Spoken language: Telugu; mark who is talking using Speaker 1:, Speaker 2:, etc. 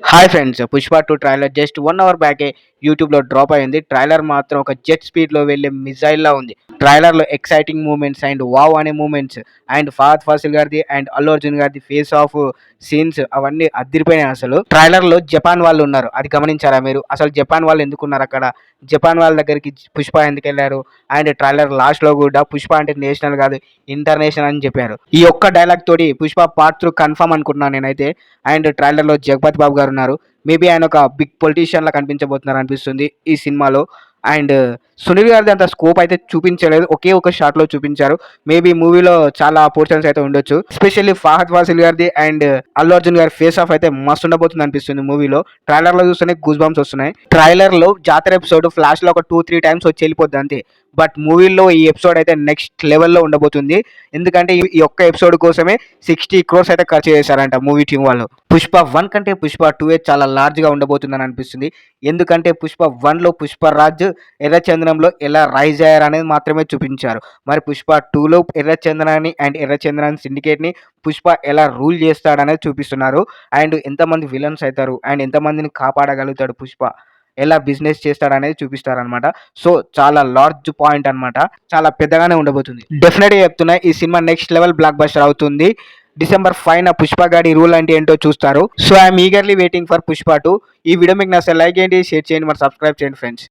Speaker 1: Hi friends, 'Pushpa 2' trailer just 1 hour బ్యాకే యూట్యూబ్‌లో డ్రాప్ అయింది. ట్రైలర్ మాత్రం ఒక జెట్ స్పీడ్‌లో వెళ్ళే మిసైల్‌లా ఉంది. ట్రైలర్‌లో ఎక్సైటింగ్ మూవ్‌మెంట్స్ అండ్ వావ్ అనే మూవ్‌మెంట్స్ అండ్ ఫహద్ ఫాసిల్ గారిది అండ్ అల్లు అర్జున్ గారిది ఫేస్ ఆఫ్ సీన్స్ అవన్నీ అదిరిపోయినాయి అసలు. ట్రైలర్‌లో జపాన్ వాళ్ళు ఉన్నారు. అది గమనించారా మీరు? అసలు జపాన్ వాళ్ళు ఎందుకున్నారు అక్కడ? జపాన్ వాళ్ళ దగ్గరికి 'పుష్ప' ఎందుకెళ్లారు? అండ్ ట్రైలర్ లాస్ట్‌లో కూడా 'పుష్ప' అంటే నేషనల్ కాదు ఇంటర్నేషనల్ అని చెప్పారు. ఈ ఒక్క డైలాగ్ తోటి 'పుష్ప పార్ట్ 2' కన్ఫర్మ్ అనుకుంటున్నాను నేనైతే. అండ్ ట్రైలర్‌లో జగపతి బాబు గారు ఉన్నారు. మేబీ ఆయన ఒక బిగ్ పొలిటీషియన్‌లా కనిపించబోతున్నారు అనిపిస్తుంది ఈ సినిమాలో. అండ్ సునీల్ గారిది అంత స్కోప్ అయితే చూపించలేదు. ఒకే ఒక షాట్‌లో చూపించారు. మేబీ మూవీలో చాలా పోర్షన్స్ అయితే ఉండొచ్చు. ఎస్పెషల్లీ ఫహద్ ఫాసిల్ గారిది అండ్ అల్లు అర్జున్ గారి ఫేస్ ఆఫ్ అయితే మస్తు ఉండబోతుంది అనిపిస్తుంది మూవీలో. ట్రైలర్‌లో చూస్తేనే గూస్ బంప్స్ వస్తున్నాయి. ట్రైలర్‌లో జాతర ఎపిసోడ్ ఫ్లాష్‌లో ఒక 2, 3 టైమ్స్ వచ్చి వెళ్ళిపోద్ది అంతే. బట్ మూవీలో ఈ ఎపిసోడ్ అయితే నెక్స్ట్ లెవెల్‌లో ఉండబోతుంది. ఎందుకంటే ఈ ఒక్క ఎపిసోడ్ కోసమే 60 క్రోర్స్ అయితే ఖర్చు చేశారంట మూవీ టీమ్ వాళ్ళు. 'పుష్ప 1' కంటే 'పుష్ప 2' చాలా లార్జ్‌గా ఉండబోతుందని అనిపిస్తుంది. ఎందుకంటే 'పుష్ప 1'లో పుష్పరాజ్ ఎర్రచందనంలో ఎలా రైజ్ అయ్యారనేది మాత్రమే చూపించారు. మరి 'పుష్ప 2'లో ఎర్రచందనాన్ని అండ్ ఎర్రచందనం సిండికేట్‌ని పుష్ప ఎలా రూల్ చేస్తాడనేది చూపిస్తున్నారు. అండ్ ఎంతమంది విలన్స్ అవుతారు అండ్ ఎంతమందిని కాపాడగలుగుతాడు పుష్ప, ఎలా బిజినెస్ చేస్తాడనేది చూపిస్తారనమాట. సో చాలా లార్జ్ పాయింట్ అనమాట. చాలా పెద్దగానే ఉండబోతుంది. డెఫినెట్‌గా చెప్తున్నా, ఈ cinema next level block buster అవుతుంది. డిసెంబర్ 5న 'పుష్ప' గాడి రూల్ అంటే ఏంటో చూస్తారు. So I'm eagerly waiting for 'Pushpa 2'. ఈ వీడియో మీకు నచ్చితే లైక్ చేయండి, షేర్ చేయండి, మరి సబ్స్క్రైబ్ చేయండి ఫ్రెండ్స్.